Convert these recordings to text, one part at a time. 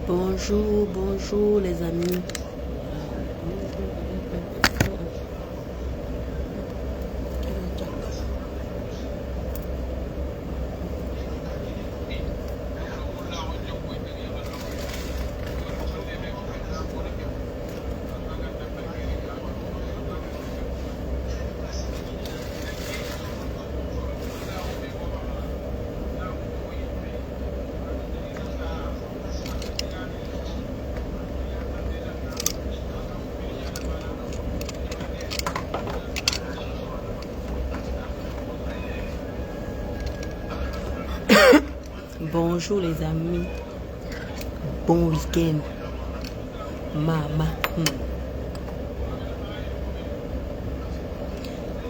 Bonjour, bonjour les amis. Bonjour les amis. Bon week-end. Maman.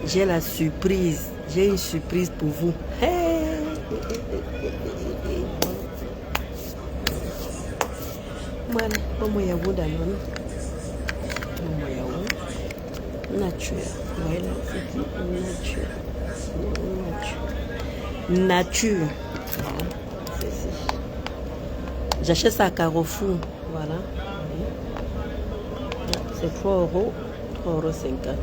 J'ai la surprise. J'ai une surprise pour vous. Hey. Voilà, comment y a vous d'ailleurs? Comment y a vous? Nature. Voilà, c'est qui? Nature. Nature. Voilà. J'achète ça à Carrefour. Voilà. C'est 3 €. 3,50 €.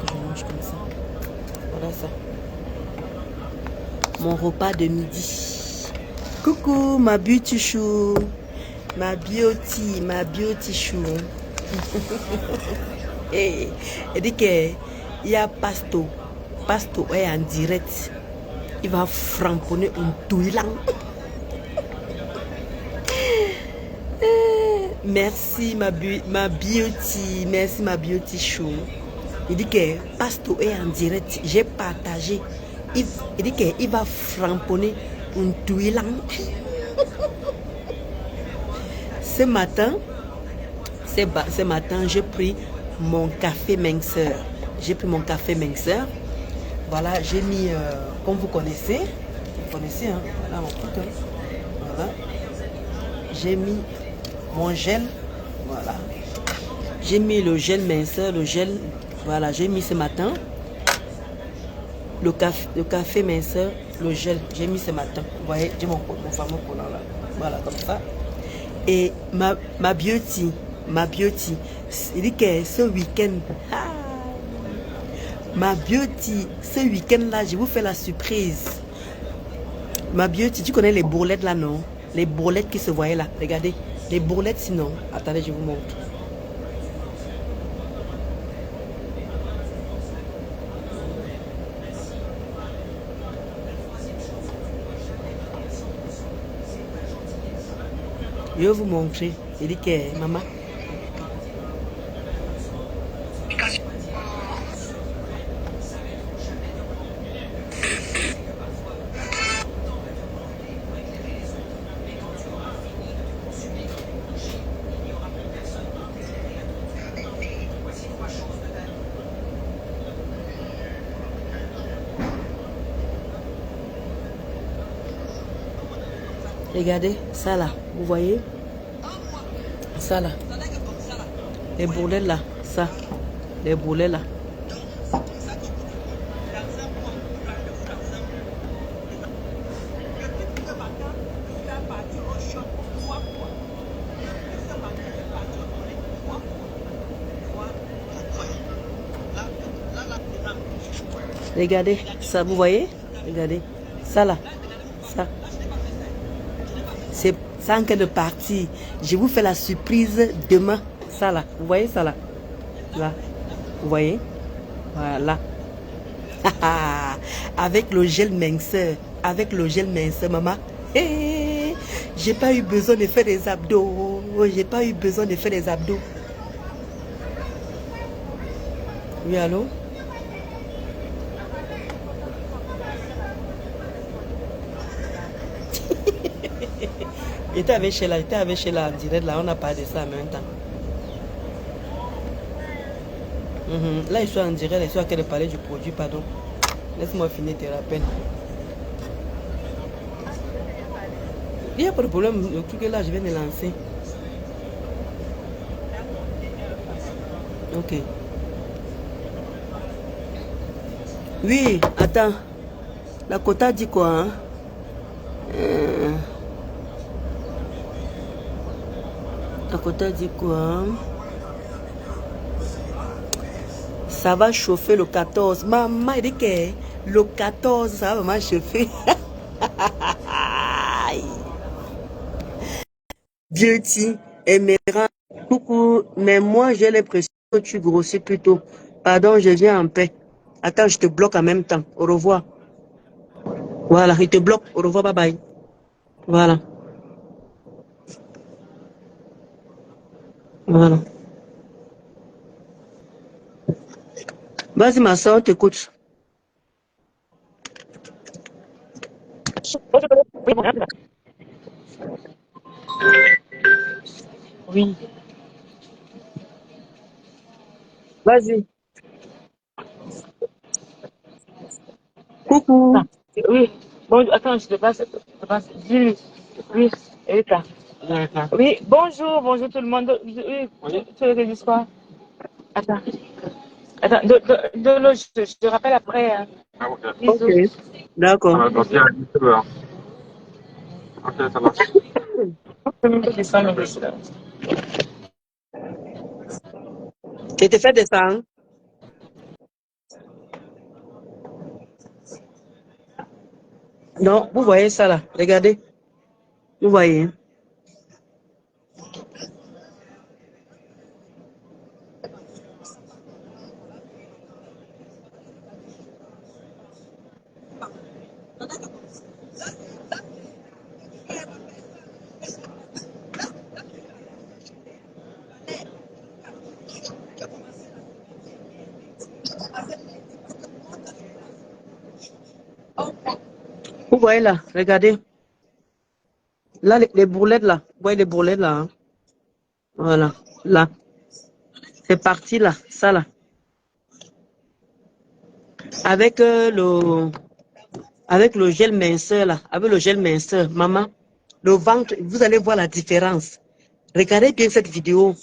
Que je mange comme ça. Voilà ça. Mon repas de midi. Coucou ma beauty chou. Ma beauty chou. Et elle dit qu'il y a Pasto. Pasto est en direct. Il va framponner un touilang. Merci ma beauty. Merci ma beauty chou. Il dit que Pasto est en direct. J'ai partagé. Il dit qu'il va framponner un touilang. Ce matin, j'ai pris mon café minceur. Voilà, j'ai mis, comme vous connaissez, hein, voilà mon truc, hein, voilà. J'ai mis mon gel, voilà. J'ai mis le gel minceur, voilà, j'ai mis ce matin. Le café minceur, le gel, j'ai mis ce matin. Vous voyez, j'ai mon fameux collant là. Voilà, comme ça. Et ma beauty, il dit que ce week-end, ma beauty, ce week-end-là, je vous fais la surprise. Ma beauty, tu connais les bourrelettes là, non? Les bourrelettes qui se voyaient là, regardez. Les bourrelettes sinon, attendez, je vous montre. Je vais vous montrer. Il dit que, maman. Regardez, ça là, vous voyez? Ça là. Les bourrelets là, ça. Les bourrelets là. Regardez, ça, vous voyez? Regardez, ça là, ça. C'est ça en train de partir. Je vous fais la surprise demain. Ça là, vous voyez ça là? Là, vous voyez? Voilà. Avec le gel minceur. Maman. Hey, j'ai pas eu besoin de faire des abdos. Oui, allô? J'étais avec Sheila en direct là, on a parlé de ça en même temps. Là, ils sont en direct, ils sont en train de parler du produit, pardon. Laisse-moi finir tes rappels. Il n'y a pas de problème, le truc est là, je viens de lancer. Ok. Oui, attends. Dakota dit quoi, hein? Dakota dit quoi? Ça va chauffer le 14. Maman, il dit que le 14, ça va vraiment chauffer. Beauty, Emerald. Coucou, mais moi j'ai l'impression que tu grossis plutôt. Pardon, je viens en paix. Attends, je te bloque en même temps. Au revoir. Voilà, il te bloque. Au revoir, bye bye. Voilà. Voilà. Vas-y, ma soeur, t'écoute. Oui. Vas-y. Coucou. Ah, oui, bon, attends, je te passe. Oui, oui, Erika. Oui, bonjour, bonjour tout le monde. Oui, tu veux que je dise quoi? Attends, attends, de l'eau, je te rappelle après. Hein. Ah, ok. Ok. Bisous. D'accord. Ça va sortir à 17h. Ok, ça marche. Je peux même pas descendre le dessus, là. Tu te fais descendre. Non, vous voyez ça là. Regardez. Vous voyez. Vous voyez là. Regardez. Là, les bourrelettes là. Vous voyez les bourrelettes là. Hein? Voilà. Là. C'est parti là. Ça là. Avec avec le gel minceur là. Avec le gel minceur. Maman. Le ventre. Vous allez voir la différence. Regardez bien cette vidéo.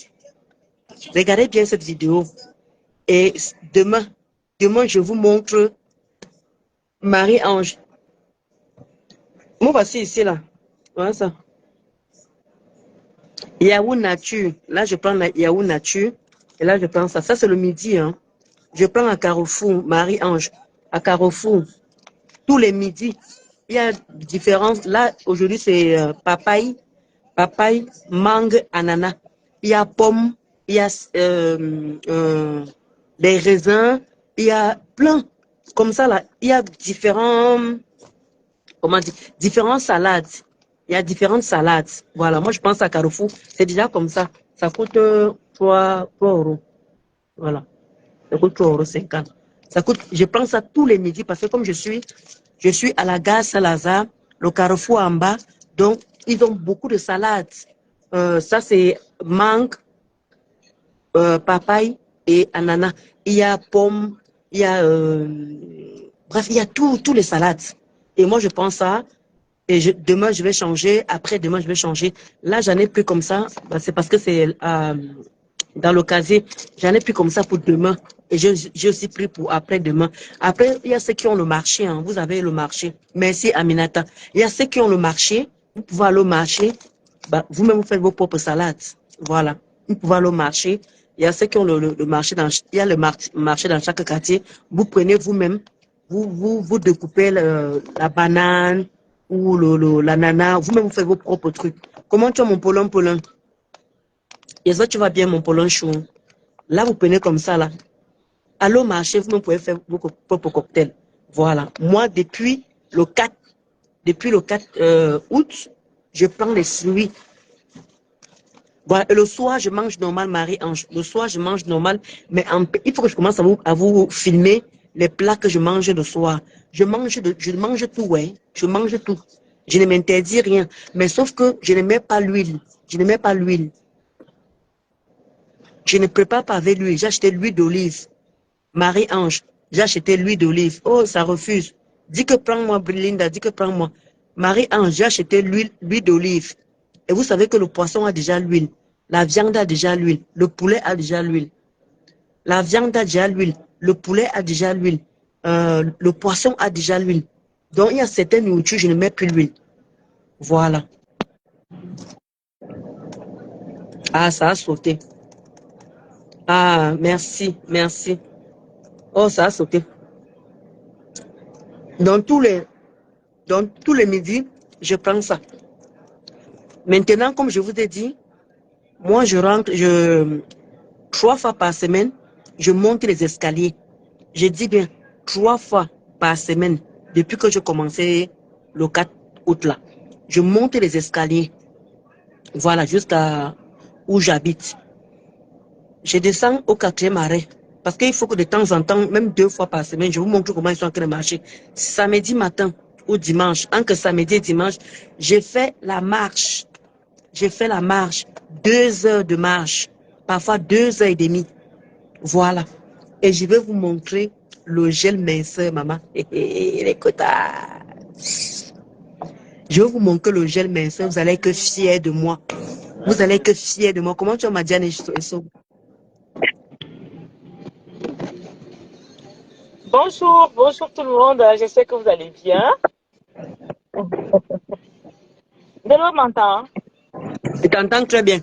Regardez bien cette vidéo. Et demain, je vous montre Marie-Ange. Moi, voici ici, là. Voilà ça. Yahoo Nature. Là, je prends la Yahoo Nature. Et là, je prends ça. Ça, c'est le midi. Hein. Je prends à Carrefour, Marie-Ange. À Carrefour. Tous les midis. Il y a différence. Là, aujourd'hui, c'est papaye, mangue, ananas. Il y a pomme. Il y a des raisins. Il y a plein. Comme ça, là. Il y a comment dire, différentes salades. Il y a différentes salades. Voilà, moi je pense à Carrefour, c'est déjà comme ça. Ça coûte 3 euros. Voilà, ça coûte 3,50 €. Ça coûte, je prends ça tous les midis parce que comme je suis à la gare Saint-Lazare, le Carrefour en bas, donc ils ont beaucoup de salades. Ça c'est mangue, papaye et ananas. Il y a pomme, il y a bref, il y a tous les salades. Et moi je prends ça. Et demain, je vais changer. Après, demain, je vais changer. Là, j'en ai plus comme ça. Bah, c'est parce que c'est dans le casier. J'en ai plus comme ça pour demain. Et j'ai aussi pris pour après-demain. Après, il y a ceux qui ont le marché. Hein. Vous avez le marché. Merci, Aminata. Il y a ceux qui ont le marché. Vous pouvez aller au marché. Bah, vous-même, vous faites vos propres salades. Voilà. Vous pouvez aller au marché. Il y a ceux qui ont le marché. Il y a le marché dans chaque quartier. Vous prenez vous-même. Vous découpez la banane ou l'ananas, vous-même vous faites vos propres trucs. Comment tu as mon polon? Et ça, tu vas bien mon polon chou. Là, vous prenez comme ça, là. Allez au marché, vous-même pouvez faire vos propres cocktails. Voilà. Moi, depuis le 4 août, je prends les fruits. Voilà. Et le soir, je mange normal, Marie-Ange. Le soir, je mange normal, mais il faut que je commence à vous filmer les plats que je mange le soir. Je mange tout, ouais. Je mange tout. Je ne m'interdis rien. Mais sauf que je ne mets pas l'huile. Je ne mets pas l'huile. Je ne prépare pas avec l'huile. J'ai acheté l'huile d'olive. Marie-Ange, j'ai acheté l'huile d'olive. Oh, ça refuse. Dis que prends-moi, Brinda, dis que prends-moi. Marie-Ange, j'ai acheté l'huile d'olive. Et vous savez que le poisson a déjà l'huile. La viande a déjà l'huile. Le poulet a déjà l'huile. La viande a déjà l'huile. Le poulet a déjà l'huile. Le poisson a déjà l'huile. Donc, il y a certaines nourritures, je ne mets plus l'huile. Voilà. Ah, ça a sauté. Ah, merci, merci. Oh, ça a sauté. Dans tous les midis, je prends ça. Maintenant, comme je vous ai dit, moi, je rentre, 3 fois par semaine, je monte les escaliers. Je dis bien 3 fois par semaine, depuis que je commençais le 4 août là. Je monte les escaliers, voilà, jusqu'à où j'habite. Je descends au 4e arrêt. Parce qu'il faut que de temps en temps, même 2 fois par semaine, je vous montre comment ils sont en train de marcher. Samedi matin ou dimanche, entre samedi et dimanche, j'ai fait la marche. J'ai fait la marche, 2 heures de marche, parfois 2 heures et demie. Voilà. Et je vais vous montrer le gel minceur, maman. Les quotas. Je vais vous montrer le gel minceur. Vous allez être fiers de moi. Vous allez être fiers de moi. Comment tu m'as dit, Bonjour, bonjour tout le monde. J'espère que vous allez bien. Delo m'entend? Je t'entends très bien.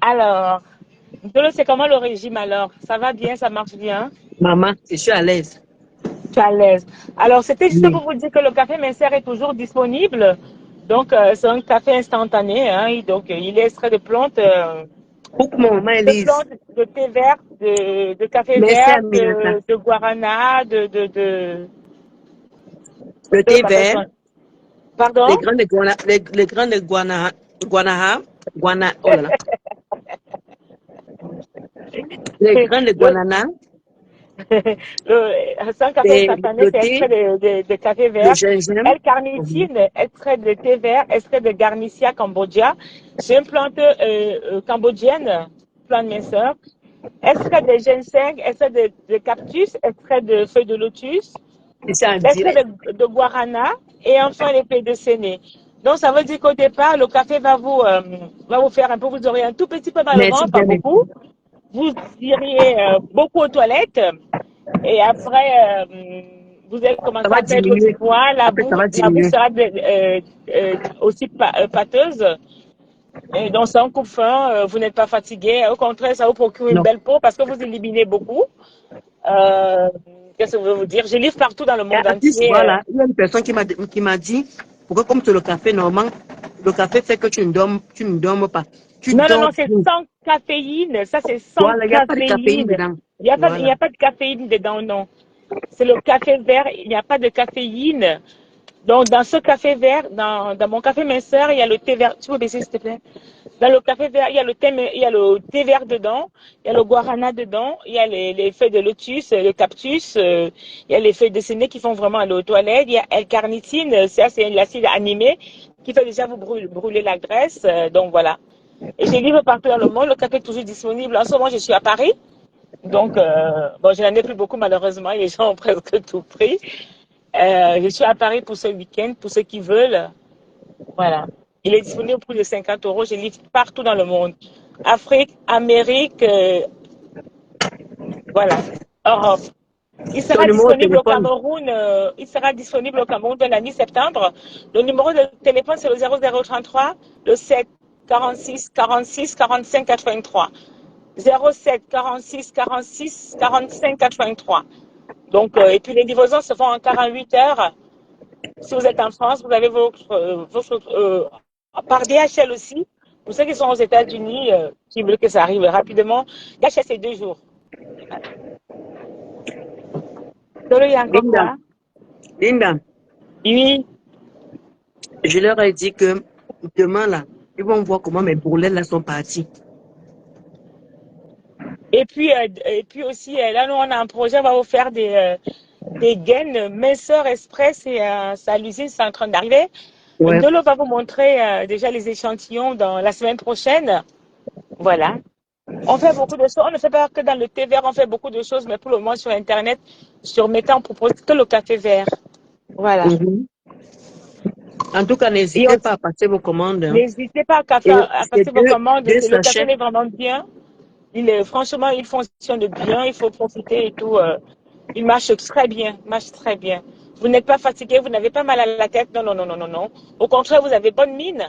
Alors, Delo, c'est comment le régime alors? Ça va bien, ça marche bien? Maman, je suis à l'aise. Tu es à l'aise. Alors, c'était juste Oui. pour vous dire que le café Mincer est toujours disponible. Donc, c'est un café instantané. Hein, donc, il est extrait Pourquoi maman de Elise? plantes, de thé vert, de café Merci vert, Aminata. de guarana, Le comment thé on appelle vert, ça? Pardon? les grains de guana, oh là là. Les grains de Le, guanana c'est un café et instantané, le c'est extrait thé, de café le vert. gingembre. L-carnitine, extrait de thé vert, extrait de Garnicia cambogia. C'est une plante cambodgienne, plante minceur. Extrait de ginseng, extrait de cactus, extrait de feuilles de lotus, Et c'est en extrait direct. de guarana et enfin les feuilles de séné. Donc ça veut dire qu'au départ, le café va vous faire un peu, vous aurez un tout petit peu mal au Merci ventre, pas bien, beaucoup. merci. Vous iriez beaucoup aux toilettes. Et après, vous allez Ça commencer va à perdre du diminuer. poids, Après, ça va la boue diminuer. sera aussi pâteuse. Et donc, c'est un coup de faim, vous n'êtes pas fatigué. Au contraire, ça vous procure une Non. belle peau parce que vous éliminez beaucoup. Euh, Qu'est-ce que je veux vous dire? Je livre partout dans le Et monde en plus, entier. voilà, il y a une personne qui m'a dit, pourquoi comme c'est le café normal, le café fait que tu ne dormes pas. Tu Non, non, dors non, c'est bien. sans caféine. Ça, c'est sans Voilà, il n'y a pas de caféine caféine. dedans. Il Voilà. y a pas de caféine dedans, non. C'est le café vert, il n'y a pas de caféine. Donc, dans ce café vert, dans mon café minceur, il y a le thé vert. Tu peux baisser, s'il te plaît? Dans le café vert, il y a le thé vert dedans, il y a le guarana dedans, il y a les feuilles de lotus, le cactus, il y a les feuilles de séné qui font vraiment aller aux toilettes, il y a L-carnitine, ça c'est l'acide animé qui fait déjà vous brûler la graisse, donc voilà. Et je livre partout dans le monde, le café est toujours disponible. En ce moment, je suis à Paris, donc bon, je n'en ai plus beaucoup malheureusement, les gens ont presque tout pris. Je suis à Paris pour ce week-end, pour ceux qui veulent. Voilà. Il est disponible pour plus de 50 euros. Je livre partout dans le monde. Afrique, Amérique, voilà. Europe. Il Ton sera numéro de disponible au téléphone. Cameroun. Il sera disponible au Cameroun de la mi-septembre. Le numéro de téléphone, c'est le 0033 le 7 46 46 45 83. 07 46 46 45 83. Donc, et puis les livraisons se font en 48 heures. Si vous êtes en France, vous avez par DHL aussi. Pour ceux qui sont aux États-Unis, qui veulent que ça arrive rapidement, DHL c'est 2 jours. Donc, il y a encore Linda, quoi? Linda, Oui. je leur ai dit que demain là, ils vont voir comment mes bourrelets là sont partis. Et puis aussi, là, nous, on a un projet, on va vous faire des gaines minceur express et ça, l'usine, c'est en train d'arriver. Ouais. Dolo va vous montrer déjà les échantillons dans la semaine prochaine. Voilà. On fait beaucoup de choses. On ne fait pas que dans le thé vert, on fait beaucoup de choses, mais pour le moment sur Internet, sur Meta, on propose que le café vert. Voilà. Mhm. En tout cas, Et n'hésitez pas à passer vos commandes, hein. n'hésitez pas Et à c'est passer vos commandes. deux Le café sachets. est vraiment bien. Franchement, il fonctionne bien. Il faut profiter et tout. Il marche très bien. Marche très bien. Vous n'êtes pas fatigué, vous n'avez pas mal à la tête. Non, non, non, non, non, non. Au contraire, vous avez bonne mine.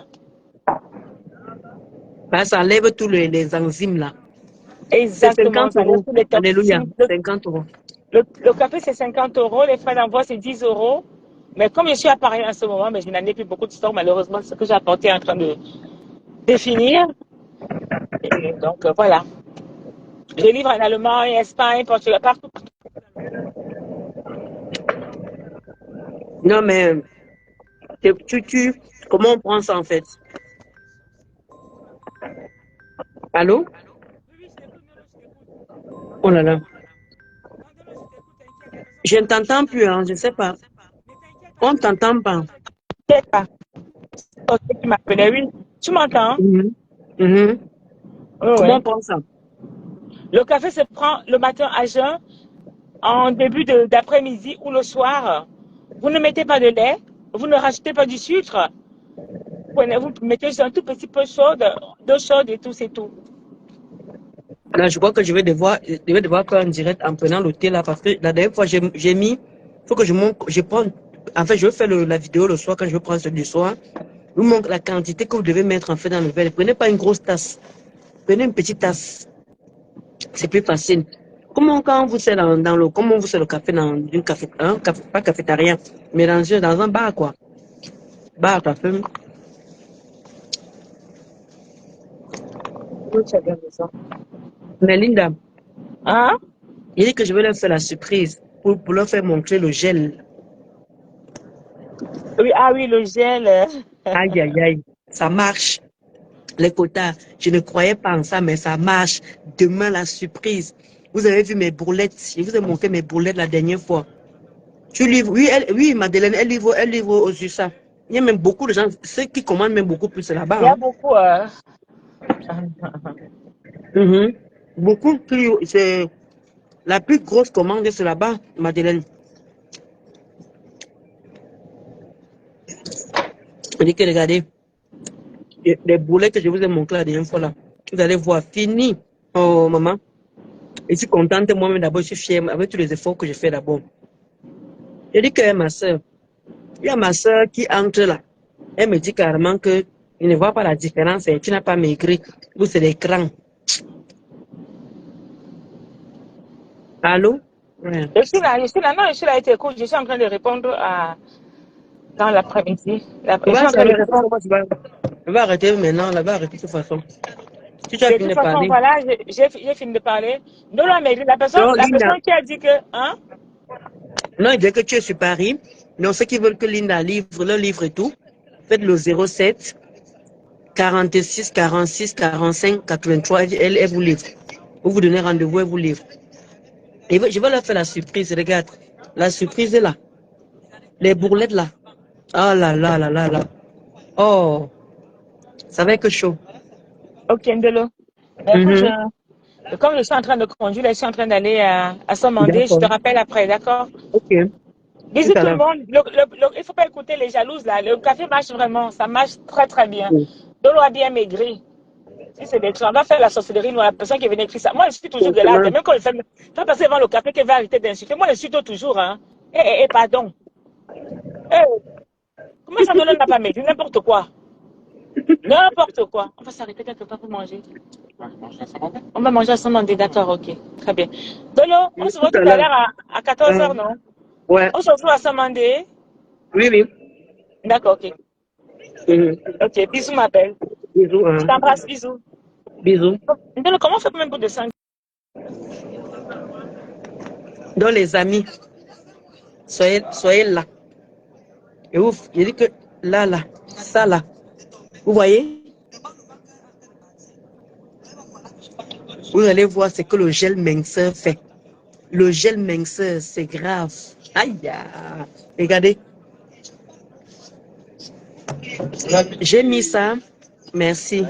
Bah, ça enlève tous les enzymes là. C'est Exactement, 50 ça enlève euros. tous les Alléluia, toxines. 50 euros. Le café, c'est 50 euros. Les frais d'envoi, c'est 10 euros. Mais comme je suis à Paris en ce moment, mais je n'en ai plus beaucoup de stock, malheureusement, ce que j'ai apporté est en train de définir. Et donc, voilà. Je livre en Allemagne, Espagne, Portugal, partout. Non, mais comment on prend ça en fait? Allô? Oh là là. Je ne t'entends plus, hein, je ne sais pas. On ne t'entend pas. T'inquiète pas. Tu m'appelais, oui. Tu m'entends? Mhm. Mhm. Oui, Comment on oui. prend ça? Le café se prend le matin à jeun, en début d'après-midi ou le soir. Vous ne mettez pas de lait, vous ne rajoutez pas du sucre. Vous mettez juste un tout petit peu chaude, d'eau chaude et tout, c'est tout. Là, je crois que je vais devoir faire un direct en prenant le thé là parce que la dernière fois, j'ai mis, faut que je monte, je prends, en fait, je vais faire la vidéo le soir quand je vais prendre celui du soir. Je vous montre la quantité que vous devez mettre en fait dans le verre. Prenez pas une grosse tasse, prenez une petite tasse. C'est plus facile. Comment quand vous sert comment vous sert le café dans une café, pas cafétéria, mais dans un bar quoi. Bar café. Oui, tu as bien raison. Mais Linda, Hein? il dit que je vais leur faire la surprise pour leur faire montrer le gel. Oui, ah oui, le gel. Aïe, aïe, aïe. Ça marche. Les quotas, je ne croyais pas en ça, mais ça marche. Demain, la surprise. Vous avez vu mes broulettes. Je vous ai montré mes broulettes la dernière fois. Tu livres. Oui, oui, Madeleine, elle livre aussi ça. Il y a même beaucoup de gens, ceux qui commandent même beaucoup plus là-bas. Il y a Hein. beaucoup. Mhm. Beaucoup plus. C'est la plus grosse commande, c'est là-bas, Madeleine. Je dis que regardez, les broulettes que je vous ai montrées la dernière fois là. Vous allez voir, fini. Oh, maman. Je suis contente moi-même d'abord, je suis fière avec tous les efforts que j'ai fait d'abord. Je dis que ma soeur, il y a ma soeur qui entre là. Elle me dit carrément que il ne voit pas la différence. Et tu n'as pas maigri. Vous, c'est l'écran. Allô? Ouais. Je suis là, non, je suis là, écoute, je suis en train de répondre dans l'après-midi. On Je suis va en train de s'arrêter. répondre. On va arrêter maintenant. On va arrêter de toute façon. Si tu as De fini toute de façon, parler. voilà, j'ai fini de parler. Non, non, mais Non, la Linda. personne qui a dit que, hein? Non, il dit que tu es sur Paris. Donc, ceux qui veulent que Linda livre le livre et tout, faites le 07 46 46 45 83. Elle vous livre. Vous vous donnez rendez-vous, elle vous livre. Et je vais leur faire la surprise. Regarde. La surprise est là. Les bourrelettes là. Oh là là là là là. Oh, ça va être chaud. Ok, Ndelo. Mais écoute, Mhm. comme je suis en train de conduire, là, je suis en train d'aller à Somandé. Je D'accord. te rappelle après, d'accord? Ok. Tout Bisous à tout le l'heure. monde. Il ne faut pas écouter les jalouses là. Le café marche vraiment. Ça marche très très bien. Oui. Dolo a bien maigri. Si c'est des trucs, on va faire la sorcellerie, nous, la personne qui est venue écrire ça. Moi, je suis toujours de là. Exactement. Même quand je fais, quand passer devant le café, qu'elle va arrêter d'insulter. Moi, je suis toujours, hein. Pardon. Eh, comment ça, Dolo n'a pas maigri? N'importe quoi. N'importe quoi. On va s'arrêter quelque part pour manger. On va manger à Samandé, d'accord, ok. Très bien. Dolo, on se Tout voit tout à à l'heure. l'heure à 14h, non? Ouais. On se retrouve à Samandé. Oui, oui. D'accord, ok. Mhm. Ok, bisous, ma belle. Bisous. Je Hein. t'embrasse, bisous. Bisous. Dolo, comment on fait pour même pour descendre? Donc, les amis, soyez là. Et ouf, je dis que là, là, ça là. Vous voyez? Vous allez voir ce que le gel minceur fait. Le gel minceur, c'est grave. Aïe, aïe. Regardez. J'ai mis ça. Merci.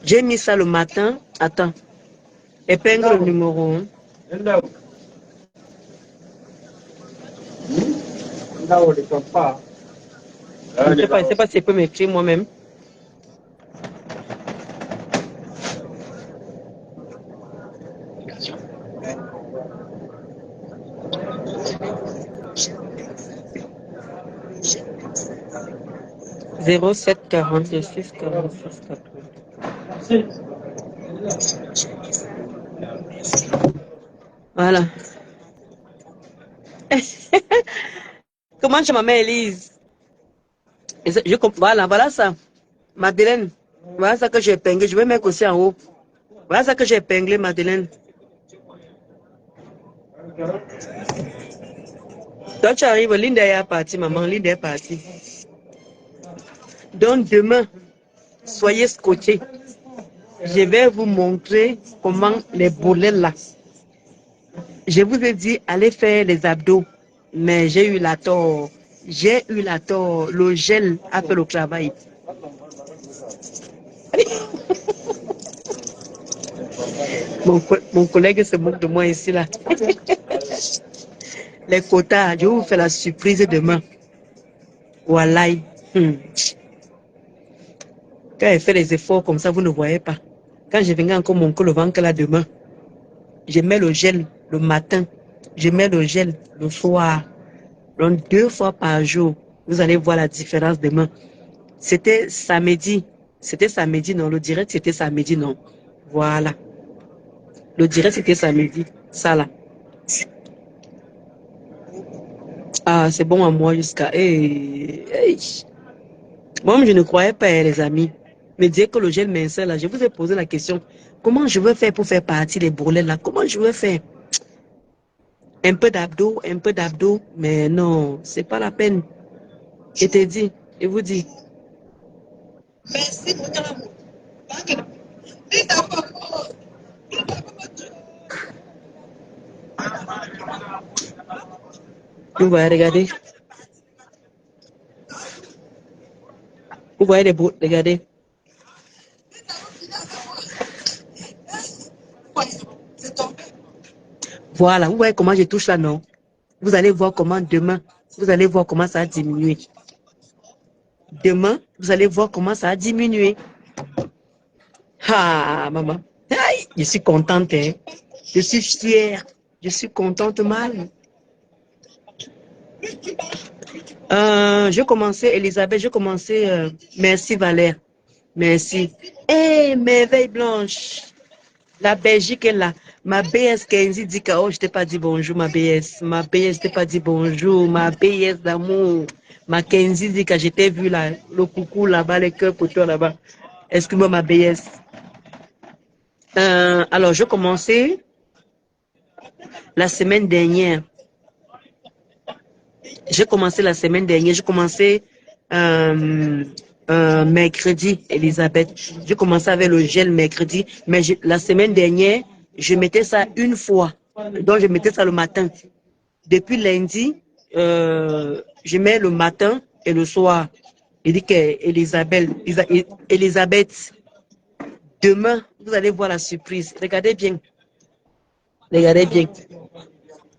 J'ai mis ça le matin. Attends. Épingle numéro 1. Je sais pas si je peux m'écrire moi-même. 07 46 46 80. Voilà. Comment tu m'appelles Elise? Voilà, voilà ça. Madeleine. Voilà ça que j'ai épinglé. Je vais mettre aussi en haut. Voilà ça que j'ai épinglé, Madeleine. Toi, tu arrives, Linda est partie, maman. Linda est partie. Donc, demain, soyez scotchés. Je vais vous montrer comment les boulets là. Je vous ai dit, allez faire les abdos. Mais j'ai eu la tort. J'ai eu la tort. Le gel a fait le travail. Mon collègue se moque de moi ici, là. Les quotas, je vous fais la surprise demain. Voilà. Quand elle fait les efforts comme ça, vous ne voyez pas. Quand je viens encore mon le ventre là demain, je mets le gel le matin, je mets le gel le soir. Donc 2 fois par jour, vous allez voir la différence demain. C'était samedi. C'était samedi, non. Le direct, c'était samedi, non. Voilà. Le direct, c'était samedi. Ça là. Ah, c'est bon à moi jusqu'à... Moi, je ne croyais pas, les amis. Me dire que le gel minceur, là, je vous ai posé la question. Comment je veux faire pour faire partie des bourrelets, là? Comment je veux faire? Un peu d'abdos, mais non, c'est pas la peine. Je t'ai dit, je vous dis. Merci, mon amour. Vous voyez, regardez. Vous voyez les bouts, regardez. Voilà, vous voyez comment je touche là, non? Vous allez voir comment demain, vous allez voir comment ça a diminué. Demain, vous allez voir comment ça a diminué. Ah, maman. Aïe, je suis contente, hein. Je suis fière. Je suis contente mal. Je commençais, Elisabeth, je commençais. Merci Valère. Merci. Eh, merveille blanche. La Belgique est là. Ma BS Kenzi dit que oh, je t'ai pas dit bonjour, ma BS. Ma BS, je t'ai pas dit bonjour. Ma BS d'amour. Ma Kenzi dit que je t'ai vu là, le coucou là-bas, les cœurs pour toi là-bas. Excuse-moi, ma BS. Alors, je commençais la semaine dernière. J'ai commencé la semaine dernière. J'ai commencé mercredi, Elisabeth. J'ai commencé avec le gel mercredi. Mais la semaine dernière, je mettais ça une fois. Donc, je mettais ça le matin. Depuis lundi, je mets le matin et le soir. Il dit qu'Elisabeth, Elisabeth, demain, vous allez voir la surprise. Regardez bien. Regardez bien.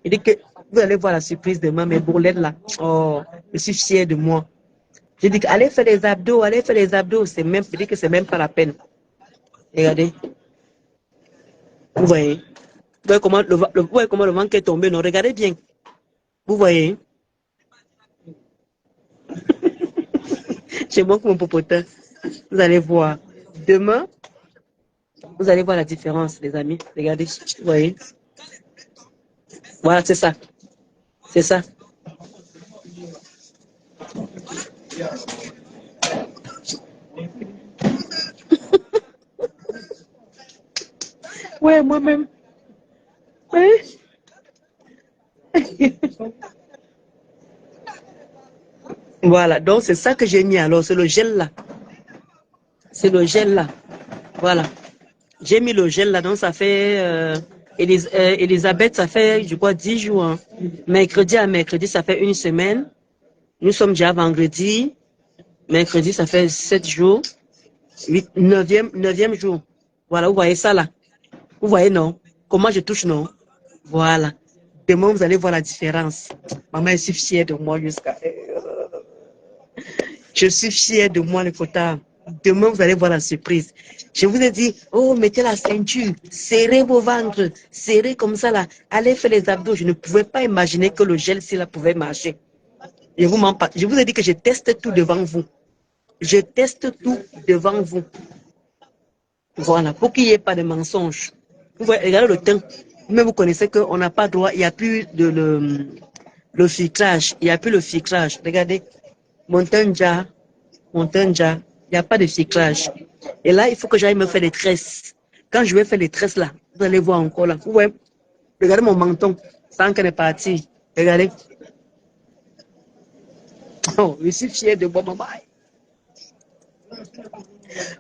Il dit que vous allez voir la surprise demain, mes bourrelettes là. Oh, je suis fière de moi. Je dis allez faire les abdos, allez faire les abdos. C'est même, je dis que c'est même pas la peine. Regardez. Vous voyez. Vous voyez comment le ventre est tombé, non? Regardez bien. Vous voyez. J'ai manqué mon popotin. Vous allez voir. Demain, vous allez voir la différence, les amis. Regardez. Vous voyez. Voilà, c'est ça. C'est ça. Ouais, moi-même. Ouais. Voilà, donc c'est ça que j'ai mis alors, c'est le gel là. C'est le gel là. Voilà. J'ai mis le gel là, donc ça fait... Elisabeth, ça fait, je crois, 10 jours. Hein. Mercredi à mercredi, ça fait une semaine. Nous sommes déjà vendredi. Mercredi, ça fait 7 jours. 9e jour. Voilà, vous voyez ça là. Vous voyez, non? Comment je touche, non? Voilà. Demain, vous allez voir la différence. Maman, je suis fière de moi jusqu'à... Je suis fière de moi, le quota. Demain, vous allez voir la surprise. Je vous ai dit, oh, mettez la ceinture, serrez vos ventres, serrez comme ça là, allez faire les abdos. Je ne pouvais pas imaginer que le gel, si là, pouvait marcher. Je vous mens pas. Je vous ai dit que je teste tout devant vous. Je teste tout devant vous. Voilà, pour qu'il n'y ait pas de mensonges. Vous voyez, regardez le teint. Mais vous connaissez qu'on n'a pas droit, il n'y a plus de le filtrage. Il n'y a plus le filtrage. Regardez, mon teint déjà, il n'y a pas de filtrage. Et là, il faut que j'aille me faire des tresses. Quand je vais faire les tresses là, vous allez voir encore là. Vous voyez, regardez mon menton, sans qu'elle est partie. Regardez. Oh, je suis fière de moi, maman.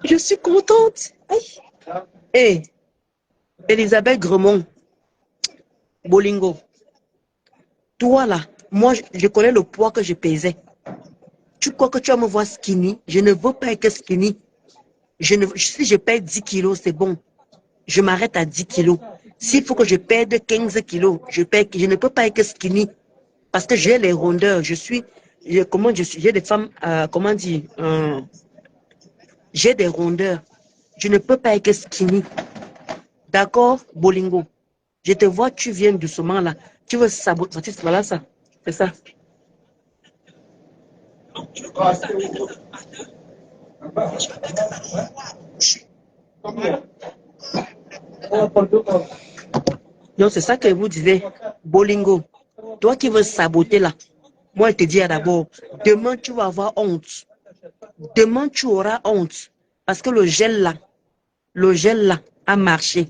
Je suis contente. Hé, Elisabeth Gremont, Bolingo, toi là, moi je connais le poids que je pesais. Tu crois que tu vas me voir skinny? Je ne veux pas être skinny. Si je perds 10 kilos, c'est bon. Je m'arrête à 10 kilos. S'il faut que je perde 15 kilos, je ne peux pas être skinny. Parce que j'ai les rondeurs. J'ai des femmes, comment dire, j'ai des rondeurs. Je ne peux pas être skinny. D'accord, Bolingo? Je te vois, tu viens doucement là. Tu veux saboter, voilà ça. C'est ça. Donc, c'est ça que vous disiez, Bolingo. Toi qui veux saboter là, moi, je te dis d'abord, demain, tu vas avoir honte. Demain, tu auras honte. Parce que le gel là a marché.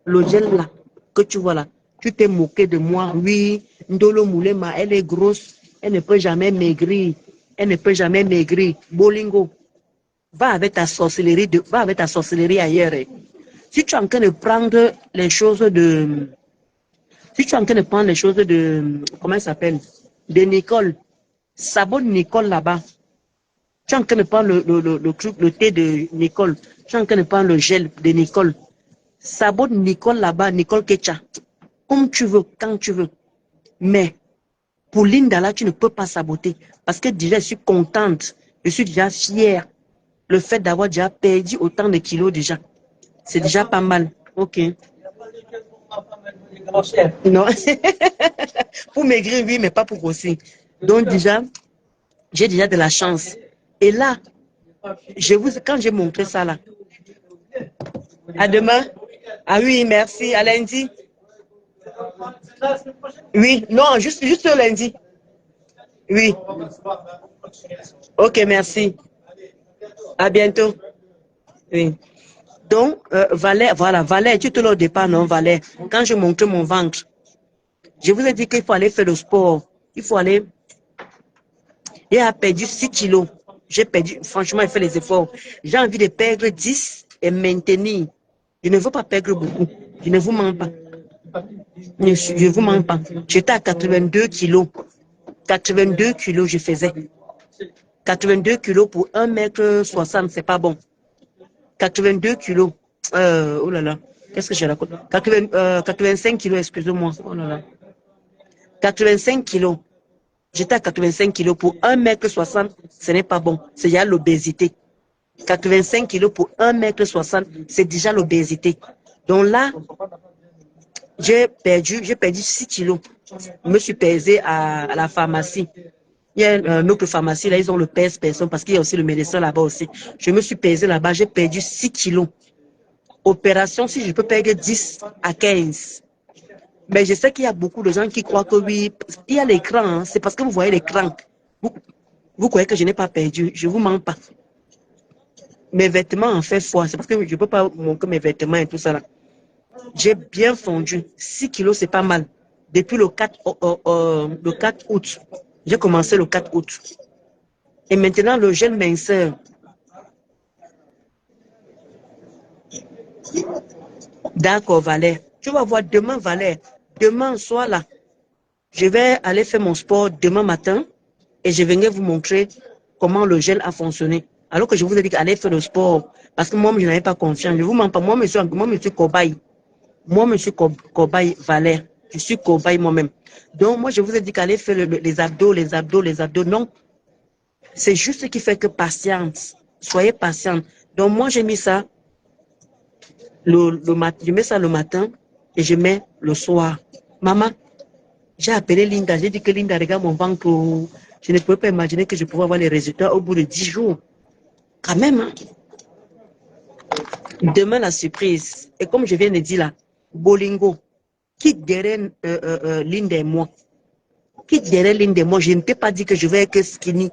Le gel là, que tu vois là, tu t'es moqué de moi. Oui, Ndolo Moulema, elle est grosse. Elle ne peut jamais maigrir. Elle ne peut jamais maigrir. Bolingo, va avec ta sorcellerie ailleurs. Si tu es en train de prendre les choses de... Si tu es en train de prendre les choses de... Comment elle s'appelle? De Nicole. Sabote Nicole là-bas. Tu es en train de prendre le thé de Nicole. Tu es en train de prendre le gel de Nicole. Sabote Nicole là-bas, Nicole Ketcha. Comme tu veux, quand tu veux. Mais pour Linda là, tu ne peux pas saboter. Parce que déjà, je suis contente. Je suis déjà fière. Le fait d'avoir déjà perdu autant de kilos déjà. C'est déjà pas mal. Ok. Non. Pour maigrir, oui, mais pas pour grossir. Donc déjà, j'ai déjà de la chance. Et là, quand j'ai montré ça là, à demain. Ah oui, merci. À lundi. Oui, non, juste lundi. Oui. Ok, merci. À bientôt. Oui. Donc, Valère, tu te l'as au départ, non, Valère. Quand je montre mon ventre, je vous ai dit qu'il faut aller faire le sport. Il faut aller. Il a perdu 6 kilos. J'ai perdu, franchement, il fait les efforts. J'ai envie de perdre 10 et maintenir. Je ne veux pas perdre beaucoup. Je ne vous mens pas. Je ne vous mens pas. J'étais à 82 kilos. 82 kilos, je faisais. 82 kilos pour 1,60 m, c'est pas bon. 82 kilos. Oh là là. Qu'est-ce que j'ai raconté? 85 kilos, excusez-moi. Oh là là. 85 kilos. J'étais à 85 kilos pour 1,60 m, ce n'est pas bon. C'est déjà l'obésité. 85 kilos pour 1,60 m, c'est déjà l'obésité. Donc là, j'ai perdu 6 kilos. Je me suis pesée à la pharmacie. Il y a une autre pharmacie, là, ils ont le pèse personne parce qu'il y a aussi le médecin là-bas aussi. Je me suis pesée là-bas, j'ai perdu 6 kilos. Opération, si je peux perdre 10 à 15. Mais je sais qu'il y a beaucoup de gens qui croient que oui, il y a l'écran, hein, c'est parce que vous voyez l'écran. Vous croyez que je n'ai pas perdu, je ne vous mens pas. Mes vêtements en fait foi, c'est parce que je ne peux pas montrer mes vêtements et tout ça là. J'ai bien fondu. 6 kilos, c'est pas mal. Depuis le 4 août. J'ai commencé le 4 août. Et maintenant, le gel minceur. D'accord, Valère. Tu vas voir demain, Valère. Demain, soir là. Je vais aller faire mon sport demain matin et je viendrai vous montrer comment le gel a fonctionné. Alors que je vous ai dit d'aller faire le sport. Parce que moi, je n'avais pas confiance. Je vous mens pas. Moi, je suis cobaye. Moi, je suis cobaye, Valère. Je suis cobaye moi-même. Donc, moi, je vous ai dit qu'aller faire les abdos. Non. C'est juste ce qui fait que patience. Soyez patient. Donc, moi, j'ai mis ça je mets ça le matin et je mets le soir. Maman, j'ai appelé Linda. J'ai dit que Linda, regarde mon ventre. Je ne pouvais pas imaginer que je pouvais avoir les résultats au bout de 10 jours. Quand même, hein? Demain, la surprise. Et comme je viens de dire là, Bolingo, quitte derrière Linda et moi. Quitte derrière Linda et moi. Je ne peux pas dire que je vais être skinny.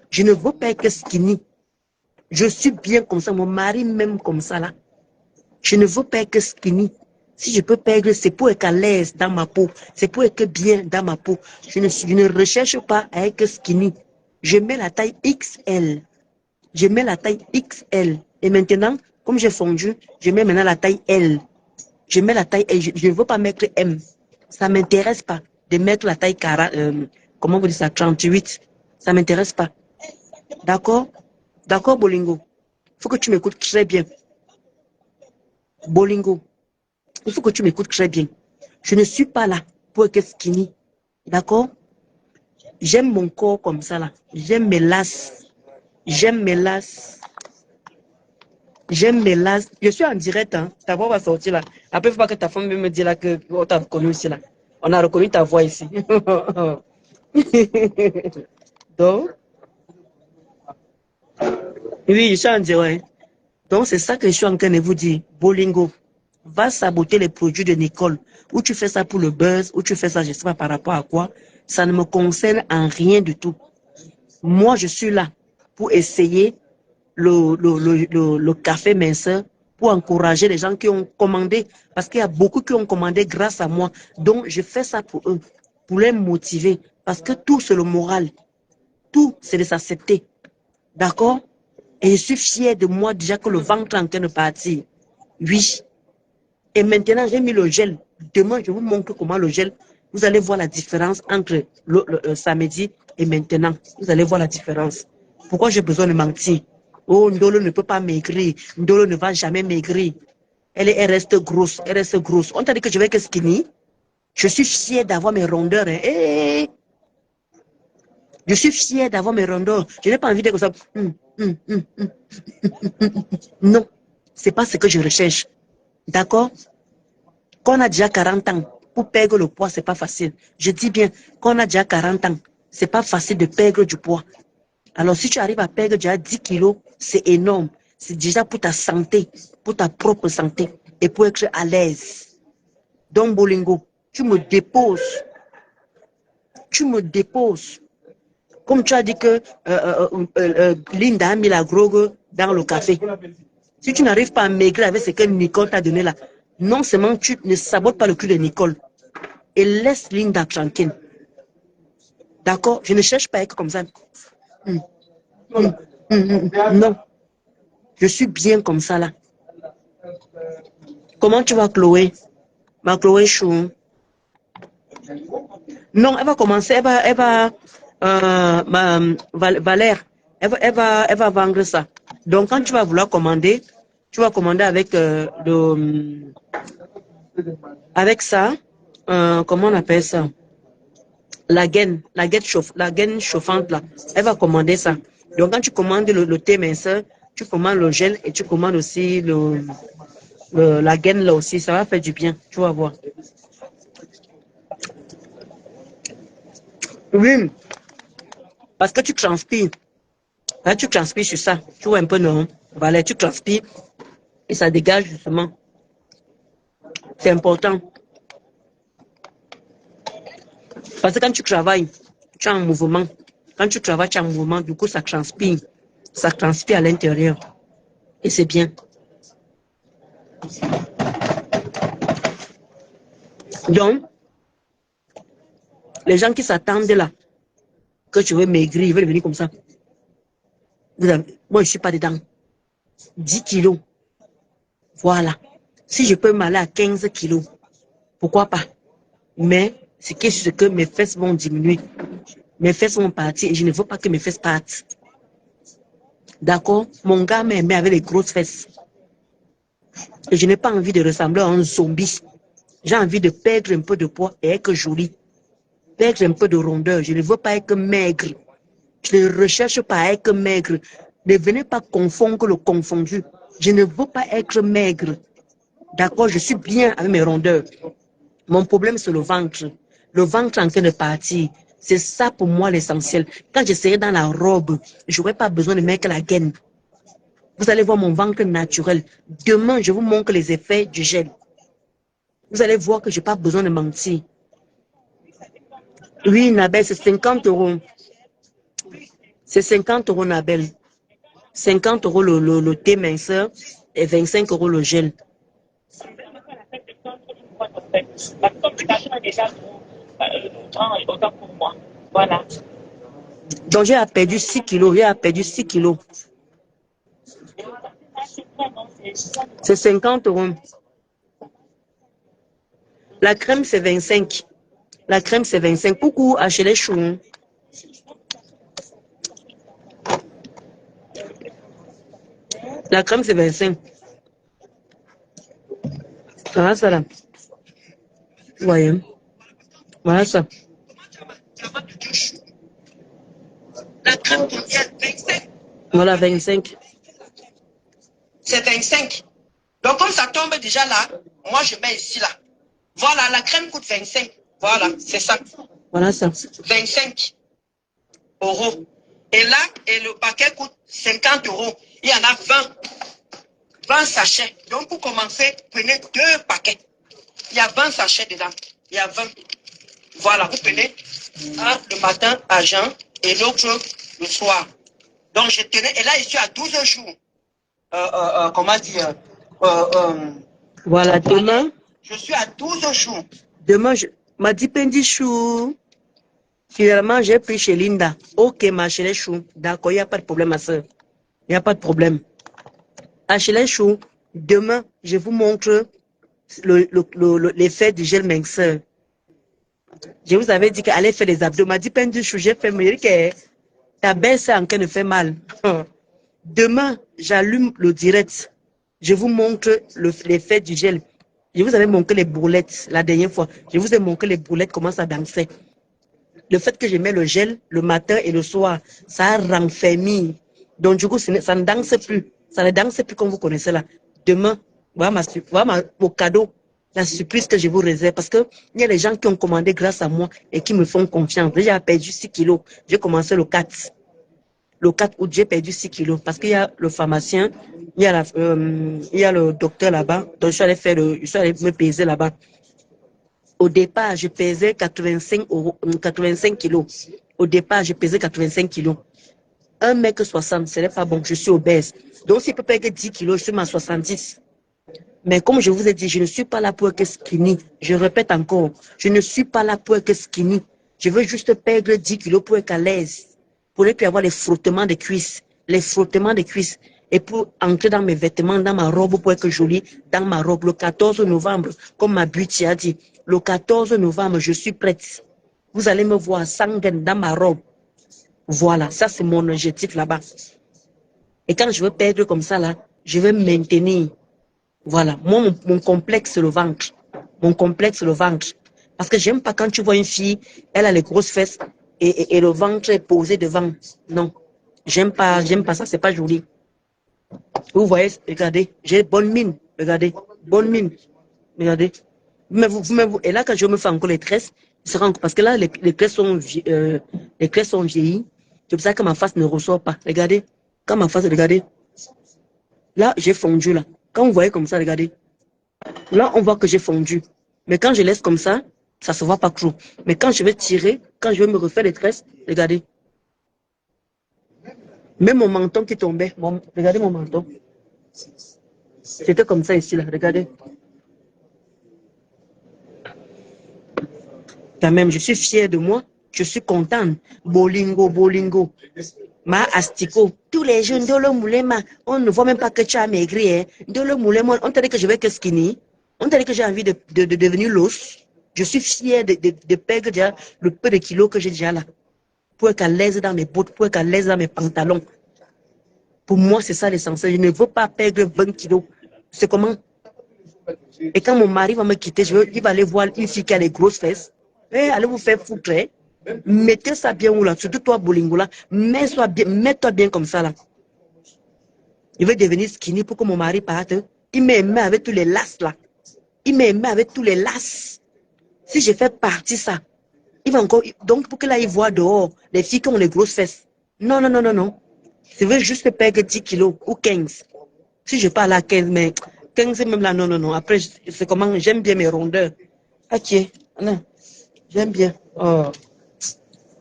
Je ne veux pas être skinny. Je suis bien comme ça. Mon mari même comme ça là. Je ne veux pas être skinny. Si je peux perdre, c'est pour être à l'aise dans ma peau. C'est pour être bien dans ma peau. Je ne recherche pas à être skinny. Je mets la taille XL. Je mets la taille XL. Et maintenant, comme j'ai fondu, je mets maintenant la taille L. Je mets la taille L. Je ne veux pas mettre M. Ça ne m'intéresse pas de mettre la taille 40, comment vous dites ça, 38. Ça ne m'intéresse pas. D'accord? D'accord, Bolingo? Il faut que tu m'écoutes très bien. Bolingo, il faut que tu m'écoutes très bien. Je ne suis pas là pour être skinny. D'accord? J'aime mon corps comme ça là. J'aime mes lasses. J'aime mes lasses. J'aime mes lasses. Je suis en direct, hein. Ta voix va sortir là. Après, il ne faut pas que ta femme me dise là que on t'a reconnu ici là. On a reconnu ta voix ici. Donc, oui, je suis en direct. Donc, c'est ça que je suis en train de vous dire. Bolingo, va saboter les produits de Nicole. Ou tu fais ça pour le buzz, ou tu fais ça, je ne sais pas par rapport à quoi. Ça ne me concerne en rien du tout. Moi, je suis là pour essayer le café minceur, pour encourager les gens qui ont commandé. Parce qu'il y a beaucoup qui ont commandé grâce à moi. Donc, je fais ça pour eux, pour les motiver. Parce que tout, c'est le moral. Tout, c'est de s'accepter. D'accord? Et je suis fière de moi déjà que le ventre est en train de partir. Oui. Et maintenant, j'ai mis le gel. Demain, je vous montre comment le gel, vous allez voir la différence entre le samedi et maintenant. Vous allez voir la différence. Pourquoi j'ai besoin de mentir? Oh, Ndolo ne peut pas maigrir. Ndolo ne va jamais maigrir. Elle reste grosse. Elle reste grosse. On t'a dit que je vais être skinny. Je suis fière d'avoir mes rondeurs. Hein. Hey, je suis fière d'avoir mes rondeurs. Je n'ai pas envie d'être comme ça. Non, c'est pas ce que je recherche. D'accord? Quand on a déjà 40 ans, pour perdre le poids, c'est pas facile. Je dis bien, quand on a déjà 40 ans, c'est pas facile de perdre du poids. Alors, si tu arrives à perdre déjà 10 kilos, c'est énorme. C'est déjà pour ta santé, pour ta propre santé et pour être à l'aise. Donc, Bolingo, tu me déposes. Tu me déposes. Comme tu as dit que Linda a mis la drogue dans le café. Si tu n'arrives pas à maigrir avec ce que Nicole t'a donné là, non seulement tu ne sabotes pas le cul de Nicole et laisse Linda tranquille. D'accord? Je ne cherche pas à être comme ça. Non. Je suis bien comme ça là. Comment tu vas, Chloé? Ma Chloé Chou. Non, elle va commencer, Valère, elle va vendre ça. Donc, quand tu vas vouloir commander, tu vas commander avec avec ça, comment on appelle ça? La gaine chauffante là. Elle va commander ça. Donc, quand tu commandes le thé minceur, tu commandes le gel et tu commandes aussi la gaine là aussi. Ça va faire du bien. Tu vas voir. Oui, parce que tu transpires. Là, tu transpires sur ça. Tu vois un peu, non? Voilà, tu transpires et ça dégage justement. C'est important. Parce que quand tu travailles, tu es en mouvement. Quand tu travailles, tu es en mouvement. Du coup, ça transpire. Ça transpire à l'intérieur. Et c'est bien. Donc, les gens qui s'attendent là, que tu veux maigrir, ils veulent venir comme ça. Moi, je ne suis pas dedans. 10 kilos. Voilà. Si je peux m'aller à 15 kilos, pourquoi pas? Mais ce qui est sûr, c'est que mes fesses vont diminuer. Mes fesses vont partir et je ne veux pas que mes fesses partent. D'accord? Mon gars m'a aimé avec les grosses fesses. Et je n'ai pas envie de ressembler à un zombie. J'ai envie de perdre un peu de poids et être jolie. Perdre un peu de rondeur. Je ne veux pas être maigre. Je ne recherche pas à être maigre. Ne venez pas confondre le confondu. Je ne veux pas être maigre. D'accord, je suis bien avec mes rondeurs. Mon problème, c'est le ventre. Le ventre en train de partir. C'est ça pour moi l'essentiel. Quand je serai dans la robe, je n'aurai pas besoin de mettre la gaine. Vous allez voir mon ventre naturel. Demain, je vous montre les effets du gel. Vous allez voir que je n'ai pas besoin de mentir. Oui, Nabel, c'est 50 euros. C'est 50 euros, Nabel. 50 euros le thé minceur et 25 euros le gel. La complication est déjà autant pour moi. Voilà. Donc, j'ai perdu 6 kilos. J'ai perdu 6 kilos. C'est 50 euros. La crème, c'est 25. La crème, c'est 25. Coucou, HLS Chou. La crème, c'est 25. Voilà ça là. Vous voyez. Voilà ça. La crème, c'est 25. Voilà, 25. C'est 25. Donc, comme ça tombe déjà là, moi, je mets ici là. Voilà, la crème coûte 25. Voilà, c'est ça. Voilà ça. 25 euros. Et là, et le paquet coûte 50 euros. Il y en a 20. 20 sachets. Donc, pour commencer, prenez 2 paquets. Il y a 20 sachets dedans. Il y a 20. Voilà, vous prenez un le matin à jeun et l'autre le soir. Donc, je tenais, et là, je suis à 12 jours. Comment dire voilà, demain. Je suis à 12 jours. Demain, m'a dit Pendi Chou. Finalement, j'ai pris chez Linda. Ok, ma chérie Chou. D'accord, il n'y a pas de problème, ma soeur. Il n'y a pas de problème. À chérie Chou, demain, je vous montre l'effet du gel minceur. Je vous avais dit qu'elle allait faire des abdos. M'a dit Pendi Chou, j'ai fait, mais que ta baisse est en train de faire mal. Demain, j'allume le direct. Je vous montre l'effet du gel. Je vous avais montré les broulettes la dernière fois. Je vous ai montré les broulettes, comment ça dansait. Le fait que je mets le gel le matin et le soir, ça renfermit. Donc, du coup, ça ne danse plus. Ça ne danse plus comme vous connaissez là. Demain, voilà mon cadeau, la surprise que je vous réserve. Parce qu'il y a des gens qui ont commandé grâce à moi et qui me font confiance. J'ai perdu 6 kilos. J'ai commencé le 4. Le 4 août, j'ai perdu 6 kilos parce qu'il y a le pharmacien, il y a le docteur là-bas. Donc, je suis allé me peser là-bas. Au départ, je pesais 85 kilos. Au départ, je pesais 85 kilos. 1,60 m, ce n'est pas bon, je suis obèse. Donc, si je peux perdre 10 kilos, je suis à 70. Mais comme je vous ai dit, je ne suis pas là pour être skinny. Je répète encore, je ne suis pas là pour être skinny. Je veux juste perdre 10 kilos pour être à l'aise. Pour ne plus avoir les frottements de cuisses. Les frottements de cuisses. Et pour entrer dans mes vêtements, dans ma robe pour être jolie, dans ma robe. Le 14 novembre, comme ma beauty a dit, le 14 novembre, je suis prête. Vous allez me voir sanguine dans ma robe. Voilà, ça c'est mon objectif là-bas. Et quand je veux perdre comme ça là, je vais maintenir. Voilà, moi mon complexe c'est le ventre. Mon complexe c'est le ventre. Parce que j'aime pas quand tu vois une fille, elle a les grosses fesses et le ventre est posé devant. Non, j'aime pas ça, c'est pas joli. Vous voyez, regardez, j'ai bonne mine, regardez, bonne mine, regardez. Et là, quand je me fais encore les tresses, parce que là, les tresses sont vieillies. C'est pour ça que ma face ne ressort pas. Regardez, quand ma face, regardez. Là, j'ai fondu, là. Quand vous voyez comme ça, regardez. Là, on voit que j'ai fondu. Mais quand je laisse comme ça, ça ne se voit pas trop. Mais quand je vais tirer, quand je vais me refaire les tresses, regardez. Même mon menton qui tombait. Regardez mon menton. C'était comme ça ici, là. Regardez. Quand même, je suis fière de moi. Je suis contente. Bolingo, bolingo. Ma asticot. Tous les jeunes de le moulema, on ne voit même pas que tu as maigri. Hein. De le moulema, on t'a dit que je vais que skinny. On t'a dit que j'ai envie de devenir l'os. Je suis fière de perdre déjà le peu de kilos que j'ai déjà là. Pour être à l'aise dans mes bottes, pour être à l'aise dans mes pantalons. Pour moi, c'est ça l'essentiel. Je ne veux pas perdre 20 kilos. C'est comment? Et quand mon mari va me quitter, il va aller voir une fille qui a les grosses fesses. Et allez vous faire foutre. Mettez ça bien où là, surtout toi, Bolingo là. Mets-toi bien comme ça là. Je veux devenir skinny pour que mon mari parte. Il m'aimait avec tous les lasses là. Il m'aimait avec tous les lasses. Si je fais partie ça, il va encore... Donc, pour que là, il voit dehors les filles qui ont les grosses fesses. Non, non, non, non, non. Je veux juste perdre 10 kilos ou 15. Si je parle à 15, mais 15 même là, non, non, non. Après, c'est comment, j'aime bien mes rondeurs. Ok, non, j'aime bien. Oh.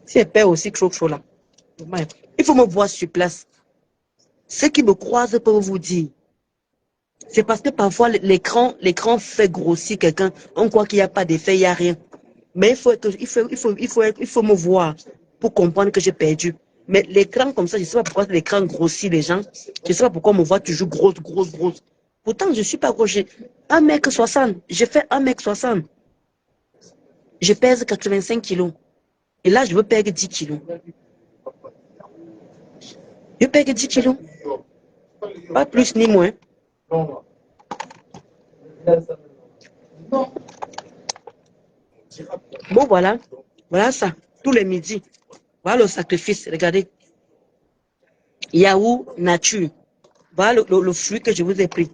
Si elle perd aussi trop là. Il faut me voir sur place. Ceux qui me croisent peuvent vous dire. C'est parce que parfois, l'écran fait grossir quelqu'un. On croit qu'il n'y a pas d'effet, il n'y a rien. Mais il faut me voir pour comprendre que j'ai perdu. Mais l'écran comme ça, je ne sais pas pourquoi l'écran grossit les gens. Je ne sais pas pourquoi on me voit toujours grosse, grosse, grosse. Pourtant, je ne suis pas gros. J'ai 1m60. Je fais 1m60. Je pèse 85 kilos. Et là, je veux perdre 10 kilos. Je perds 10 kilos. Pas plus ni moins. Bon, voilà. Voilà ça. Tous les midis. Voilà le sacrifice. Regardez. Yaourt nature. Voilà le fruit que je vous ai pris.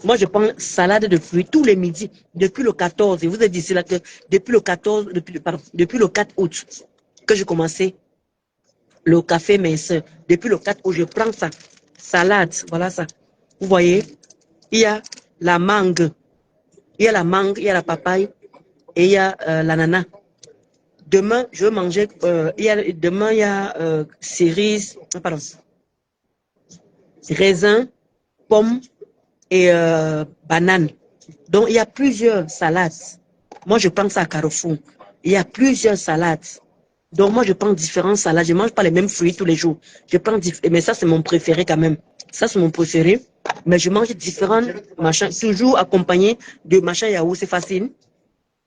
Moi, je prends salade de fruits tous les midis. Depuis le 14. Je vous ai dit ici là que depuis le 14, depuis le 4 août que j'ai commencé le café minceur. Depuis le 4 août, je prends ça. Salade. Voilà ça. Vous voyez, il y a la mangue. Il y a la mangue, il y a la papaye et il y a l'ananas. Demain, je veux manger, demain, il y a cerise, pardon, raisin, pomme et banane. Donc, il y a plusieurs salades. Moi, je prends ça à Carrefour. Il y a plusieurs salades. Donc, moi, je prends différentes salades. Je ne mange pas les mêmes fruits tous les jours. Je prends mais ça, c'est mon préféré quand même. Ça, c'est mon préféré. Mais je mange différents machins, toujours accompagné de machins yaourt, c'est facile.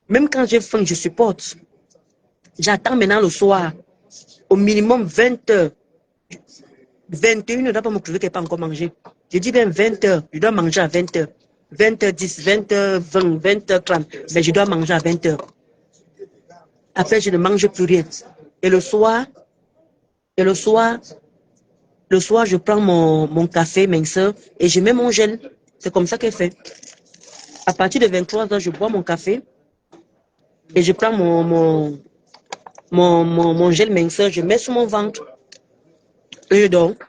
Même quand j'ai faim, je supporte. J'attends maintenant le soir, au minimum 20 heures. 21 ne doit pas me trouver qu'elle n'a pas encore mangé. Je dis bien 20 heures, je dois manger à 20 heures. 20 heures 10, 20 heures 20, 20 heures 30, mais je dois manger à 20 heures. Après, je ne mange plus rien. Et le soir, je prends mon café minceur et je mets mon gel. C'est comme ça qu'elle fait. À partir de 23 heures, je bois mon café et je prends mon gel minceur, je mets sur mon ventre. Et donc,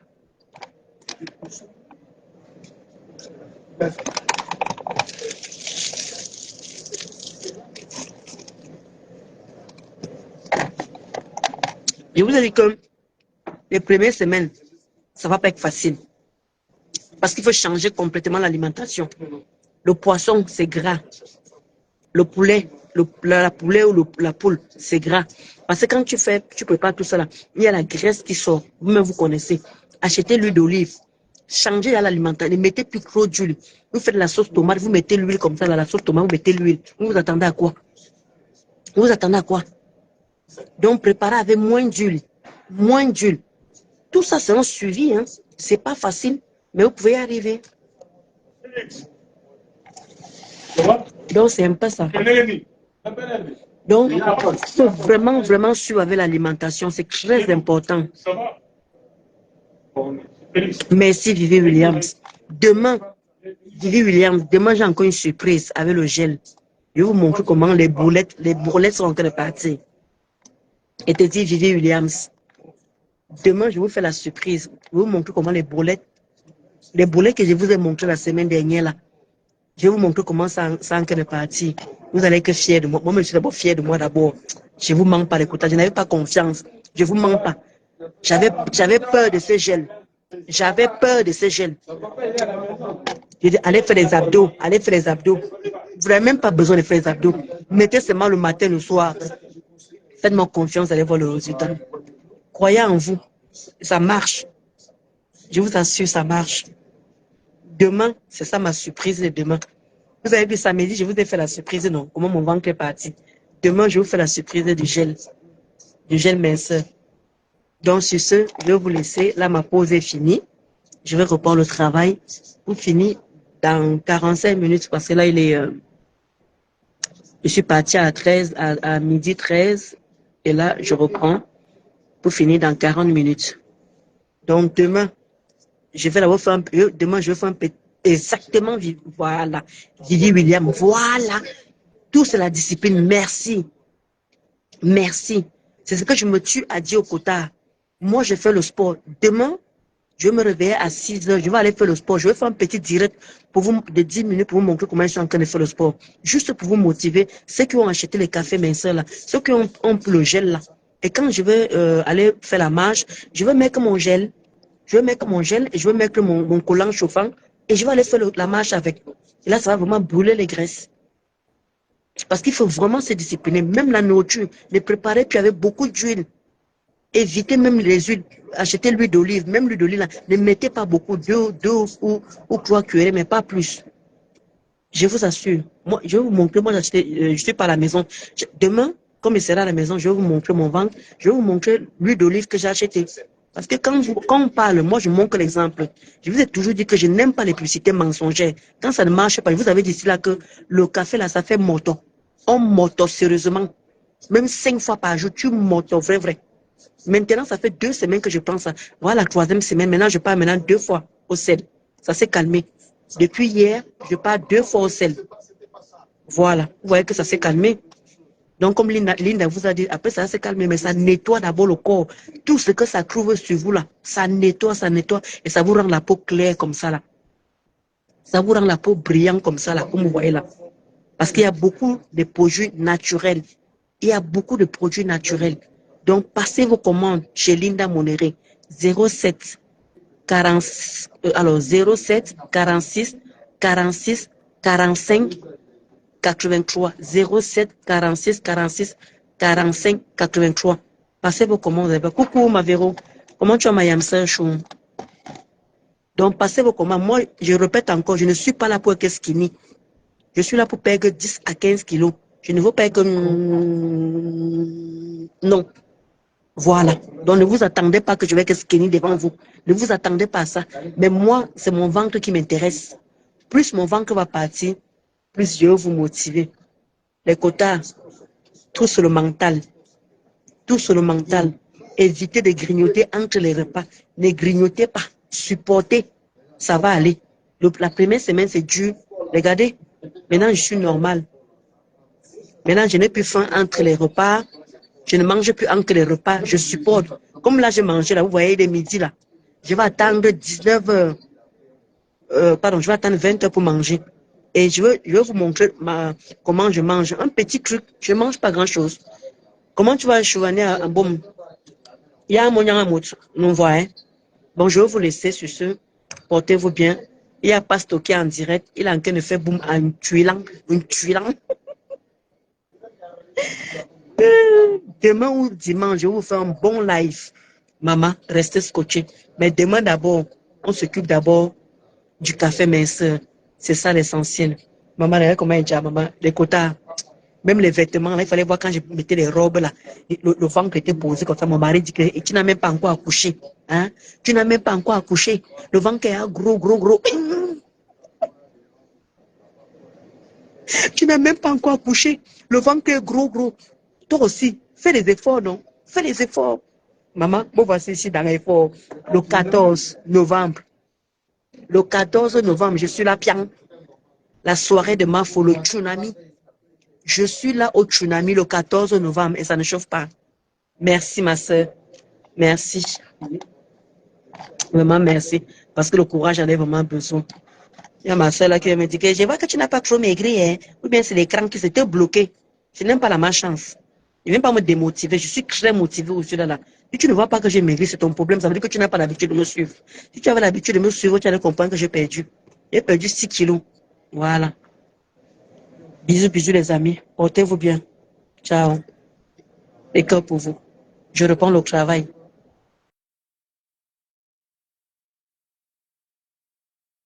je vous ai dit que les premières semaines, ça ne va pas être facile. Parce qu'il faut changer complètement l'alimentation. Le poisson, c'est gras. Le poulet, la poulet ou la poule, c'est gras. Parce que quand tu prépares tout ça là, il y a la graisse qui sort. Vous-même, vous connaissez. Achetez l'huile d'olive. Changez l'alimentation. Ne mettez plus trop d'huile. Vous faites la sauce tomate, vous mettez l'huile comme ça, là, la sauce tomate, vous mettez l'huile. Vous attendez à quoi? Vous attendez à quoi? Donc, préparez avec moins d'huile. Moins d'huile. Tout ça, c'est un suivi. Hein. C'est pas facile, mais vous pouvez y arriver. Donc, c'est un peu ça. Donc, il faut vraiment, vraiment suivre avec l'alimentation. C'est très important. Merci, Vivi Williams. Demain, demain, j'ai encore une surprise avec le gel. Je vais vous montrer comment les boulettes sont en train de partir. Et te dit Vivi Williams. Demain, je vous fais la surprise. Je vais vous montrer comment les boulettes que je vous ai montrées la semaine dernière, là, je vais vous montrer comment ça en train de partir. Vous allez être fiers de moi. Moi, je suis d'abord fier de moi d'abord. Je ne vous manque pas d'écoutage. Je n'avais pas confiance. Je ne vous manque pas. J'avais peur de ce gel. J'avais peur de ce gel. Je dis, allez faire les abdos. Allez faire les abdos. Vous n'avez même pas besoin de faire les abdos. Mettez seulement le matin, le soir. Faites-moi confiance, allez voir le résultat. Croyez en vous. Ça marche. Je vous assure, ça marche. Demain, c'est ça ma surprise de demain. Vous avez vu samedi, je vous ai fait la surprise, non? Comment mon ventre est parti. Demain, je vous fais la surprise du gel minceur. Donc, sur ce, je vais vous laisser. Là, ma pause est finie. Je vais reprendre le travail. Vous finissez dans 45 minutes parce que là, il est... je suis parti à midi 13 et là, je reprends pour finir dans 40 minutes. Donc, demain, je vais là-bas faire un peu, demain, je vais faire un peu, exactement, voilà. Vivi William, voilà. Tout c'est la discipline. Merci. Merci. C'est ce que je me tue à dire au quota. Moi, je fais le sport. Demain, je vais me réveiller à 6 heures. Je vais aller faire le sport. Je vais faire un petit direct pour vous, de 10 minutes pour vous montrer comment je suis en train de faire le sport. Juste pour vous motiver. Ceux qui ont acheté les cafés minceurs là, ceux qui ont le gel là. Et quand je vais aller faire la marche, je vais mettre mon gel. Je vais mettre mon gel et je vais mettre mon collant chauffant et je vais aller faire la marche avec. Et là, ça va vraiment brûler les graisses. Parce qu'il faut vraiment se discipliner. Même la nourriture, les préparer puis avec beaucoup d'huile. Évitez même les huiles. Achetez l'huile d'olive. Même l'huile d'olive, ne mettez pas beaucoup. Deux ou 3 cuillerées, mais pas plus. Je vous assure. Moi, je vais vous montrer. Moi, je suis pas à la maison. Demain, comme il sera à la maison, je vais vous montrer mon ventre. Je vais vous montrer l'huile d'olive que j'ai achetée. Parce que quand on parle, moi, je montre l'exemple. Je vous ai toujours dit que je n'aime pas les publicités mensongères. Quand ça ne marche pas, je vous avais dit là que le café, là, ça fait moto. On moto sérieusement. Même 5 fois par jour, tu moto, vrai. Maintenant, ça fait 2 semaines que je prends ça. Voilà la 3e semaine. Maintenant, je pars 2 fois au sel. Ça s'est calmé. Depuis hier, je pars 2 fois au sel. Voilà. Vous voyez que ça s'est calmé. Donc, comme Linda vous a dit, après ça s'est calmé, mais ça nettoie d'abord le corps. Tout ce que ça trouve sur vous là, ça nettoie, et ça vous rend la peau claire comme ça là. Ça vous rend la peau brillante comme ça là, comme vous voyez là. Parce qu'il y a beaucoup de produits naturels. Il y a beaucoup de produits naturels. Donc, passez vos commandes chez Linda Monéré. 07 46 45 83 07 46 45 Passez vos commandes. Coucou ma Véro, comment tu as ma yamsa chou? Donc passez vos commandes. Moi, je répète encore, je ne suis pas là pour être skinny. Je suis là pour perdre 10 à 15 kilos. Je ne veux pas que... Non. Voilà. Donc ne vous attendez pas que je vais être skinny devant vous. Ne vous attendez pas à ça. Mais moi, c'est mon ventre qui m'intéresse. Plus mon ventre va partir, plus je vais vous motiver. Les quotas, tout sur le mental. Tout sur le mental. Évitez de grignoter entre les repas. Ne grignotez pas. Supportez. Ça va aller. La première semaine, c'est dur. Regardez. Maintenant, je suis normal. Maintenant, je n'ai plus faim entre les repas. Je ne mange plus entre les repas. Je supporte. Comme là, je mangeais, là, vous voyez, il est midi, là. Je vais attendre 19 heures. Je vais attendre 20 heures pour manger. Et je vais vous montrer comment je mange. Un petit truc. Je ne mange pas grand-chose. Comment tu vas chouiner un bon? Il y a un moyen nous voyons. Bon, je vais vous laisser sur ce. Portez-vous bien. Il y a Pasto qui est en direct. Il est en train de faire boum en tuilant. Demain ou dimanche, je vais vous faire un bon live. Maman, restez scotché. Mais demain d'abord, on s'occupe d'abord du café minceur. C'est ça l'essentiel. Maman, regarde comment il dit, maman, les quotas, même les vêtements, là, il fallait voir quand je mettais les robes là, le ventre était posé comme ça. Mon mari dit que et tu n'as même pas encore accouché. Hein? Tu n'as même pas encore accouché. Le ventre est gros. Tu n'as même pas encore accouché. Le ventre est gros. Toi aussi, fais les efforts, non? Fais les efforts. Maman, bon, voici ici dans l'effort. Le 14 novembre. Le 14 novembre, je suis là, Pian. La soirée de Mafo, le tsunami. Je suis là au tsunami le 14 novembre et ça ne chauffe pas. Merci, ma soeur. Merci. Vraiment, merci. Parce que le courage, j'en ai vraiment besoin. Il y a ma soeur là qui me dit que je vois que tu n'as pas trop maigri, hein? Ou bien c'est l'écran qui s'était bloqué. Je n'aime pas la malchance. Il ne vient pas me démotiver. Je suis très motivé aussi là. Si tu ne vois pas que j'ai maigri, c'est ton problème. Ça veut dire que tu n'as pas l'habitude de me suivre. Si tu avais l'habitude de me suivre, tu allais comprendre que j'ai perdu. J'ai perdu 6 kilos. Voilà. Bisous les amis. Portez-vous bien. Ciao. Et que pour vous. Je reprends le travail.